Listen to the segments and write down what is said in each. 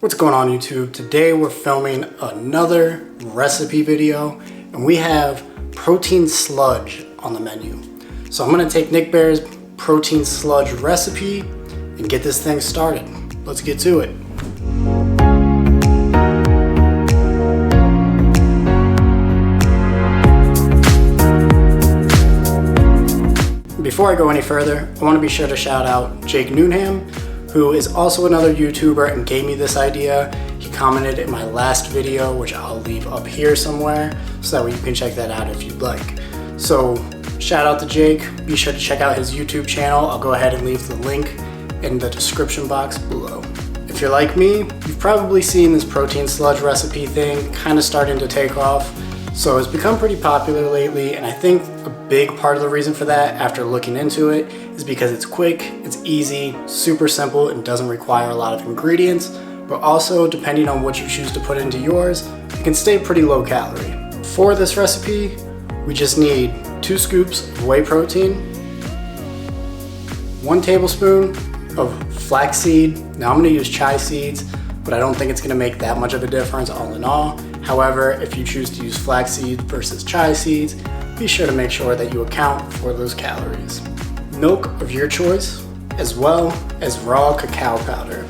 What's going on YouTube? Today we're filming another recipe video and we have protein sludge on the menu. So I'm going to take Nick Bear's protein sludge recipe and get this thing started. Let's get to it. Before I go any further, I want to be sure to shout out Jake Newnham, who is also another YouTuber and gave me this idea. He commented in my last video, which I'll leave up here somewhere, so that way you can check that out if you'd like. So shout out to Jake. Be sure to check out his YouTube channel. I'll go ahead and leave the link in the description box below. If you're like me, you've probably seen this protein sludge recipe thing kind of starting to take off. So it's become pretty popular lately, and I think a big part of the reason for that, after looking into it, is because it's quick, it's easy, super simple, and doesn't require a lot of ingredients, but also, depending on what you choose to put into yours, it can stay pretty low calorie. For this recipe, we just need 2 scoops of whey protein, 1 tablespoon of flaxseed. Now I'm going to use chai seeds, but I don't think it's going to make that much of a difference all in all. However, if you choose to use flaxseed versus chai seeds, be sure to make sure that you account for those calories. Milk of your choice, as well as raw cacao powder.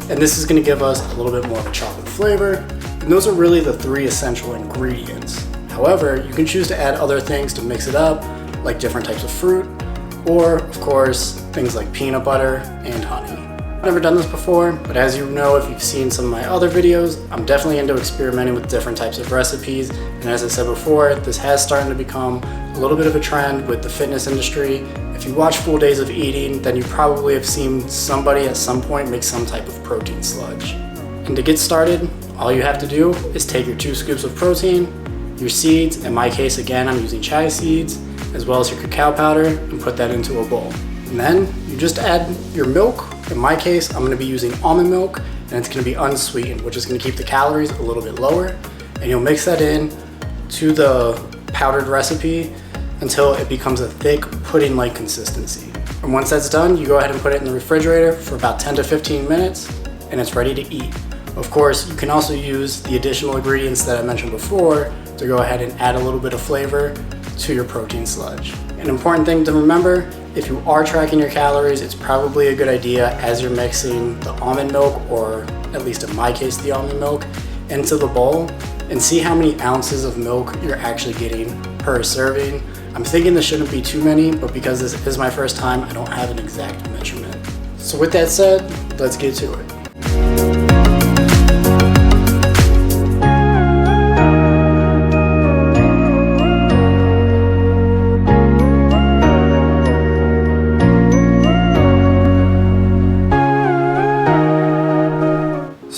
And this is going to give us a little bit more of a chocolate flavor, and those are really the 3 essential ingredients. However, you can choose to add other things to mix it up, like different types of fruit, or of course, things like peanut butter and honey. I've never done this before, but as you know, if you've seen some of my other videos, I'm definitely into experimenting with different types of recipes. And as I said before, this has started to become a little bit of a trend with the fitness industry. If you watch Full Days of Eating, then you probably have seen somebody at some point make some type of protein sludge. And to get started, all you have to do is take your 2 scoops of protein, your seeds, in my case again I'm using chai seeds, as well as your cacao powder, and put that into a bowl. And then you just add your milk. In my case, I'm going to be using almond milk, and it's going to be unsweetened, which is going to keep the calories a little bit lower. And you'll mix that in to the powdered recipe until it becomes a thick pudding-like consistency. And once that's done, you go ahead and put it in the refrigerator for about 10 to 15 minutes, and it's ready to eat. Of course, you can also use the additional ingredients that I mentioned before to go ahead and add a little bit of flavor to your protein sludge. An important thing to remember, if you are tracking your calories, it's probably a good idea as you're mixing the almond milk, or at least in my case the almond milk, into the bowl, and see how many ounces of milk you're actually getting per serving. I'm thinking this shouldn't be too many, but because this is my first time, I don't have an exact measurement. So with that said, let's get to it.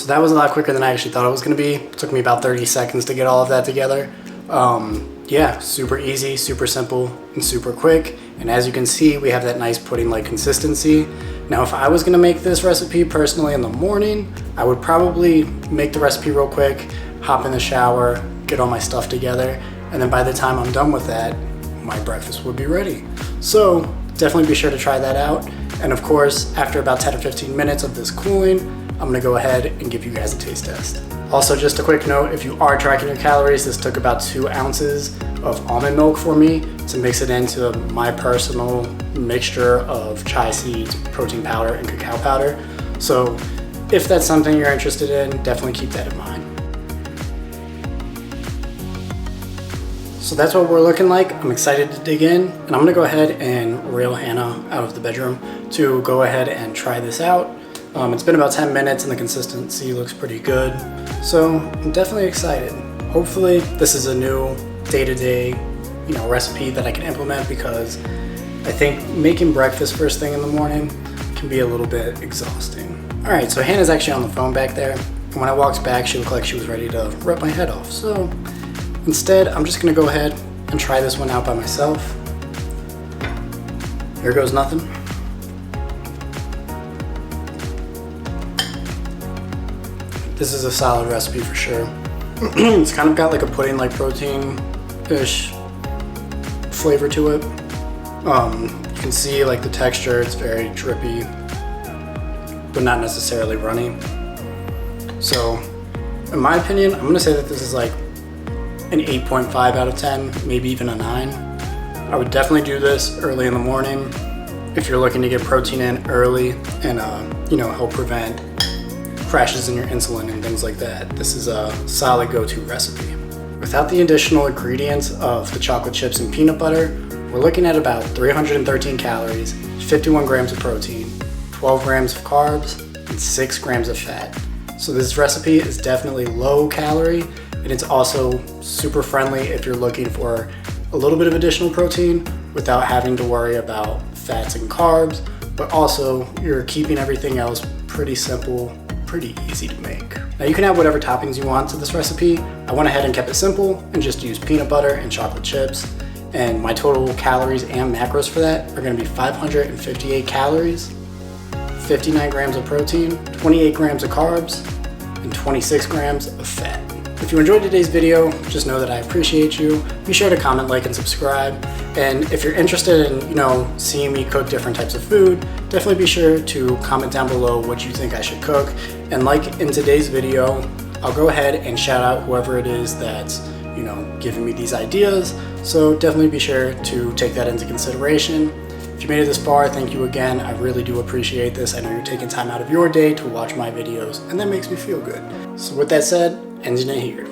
That was a lot quicker than I actually thought it was going to be. It took me about 30 seconds to get all of that together. Yeah, super easy, super simple, and super quick. And as you can see, we have that nice pudding-like consistency. Now, if I was going to make this recipe personally in the morning, I would probably make the recipe real quick, hop in the shower, get all my stuff together, and then by the time I'm done with that, my breakfast would be ready. So definitely be sure to try that out. And of course, after about 10 or 15 minutes of this cooling, I'm gonna go ahead and give you guys a taste test. Also, just a quick note, if you are tracking your calories, this took about 2 ounces of almond milk for me to mix it into my personal mixture of chai seeds, protein powder, and cacao powder. So if that's something you're interested in, definitely keep that in mind. So that's what we're looking like. I'm excited to dig in, and I'm gonna go ahead and reel Hannah out of the bedroom to go ahead and try this out. It's been about 10 minutes and the consistency looks pretty good. So I'm definitely excited. Hopefully this is a new day-to-day, recipe that I can implement, because I think making breakfast first thing in the morning can be a little bit exhausting. All right, so Hannah's actually on the phone back there. And when I walked back, she looked like she was ready to rip my head off. So instead, I'm just gonna go ahead and try this one out by myself. Here goes nothing. This is a solid recipe for sure. It's kind of got like a pudding-like protein-ish flavor to it. You can see like the texture, it's very drippy, but not necessarily runny. So in my opinion, I'm gonna say that this is like an 8.5 out of 10, maybe even a 9. I would definitely do this early in the morning if you're looking to get protein in early and help prevent crashes in your insulin and things like that. This is a solid go-to recipe. Without the additional ingredients of the chocolate chips and peanut butter, we're looking at about 313 calories, 51 grams of protein, 12 grams of carbs, and 6 grams of fat. So this recipe is definitely low calorie, and it's also super friendly if you're looking for a little bit of additional protein without having to worry about fats and carbs, but also you're keeping everything else pretty simple, pretty easy to make. Now you can add whatever toppings you want to this recipe. I went ahead and kept it simple and just used peanut butter and chocolate chips. And my total calories and macros for that are gonna be 558 calories, 59 grams of protein, 28 grams of carbs, and 26 grams of fat. If you enjoyed today's video, just know that I appreciate you. Be sure to comment, like, and subscribe. And if you're interested in, seeing me cook different types of food, definitely be sure to comment down below what you think I should cook. And like in today's video, I'll go ahead and shout out whoever it is that's, giving me these ideas. So definitely be sure to take that into consideration. If you made it this far, thank you again. I really do appreciate this. I know you're taking time out of your day to watch my videos, and that makes me feel good. So with that said, ending it here.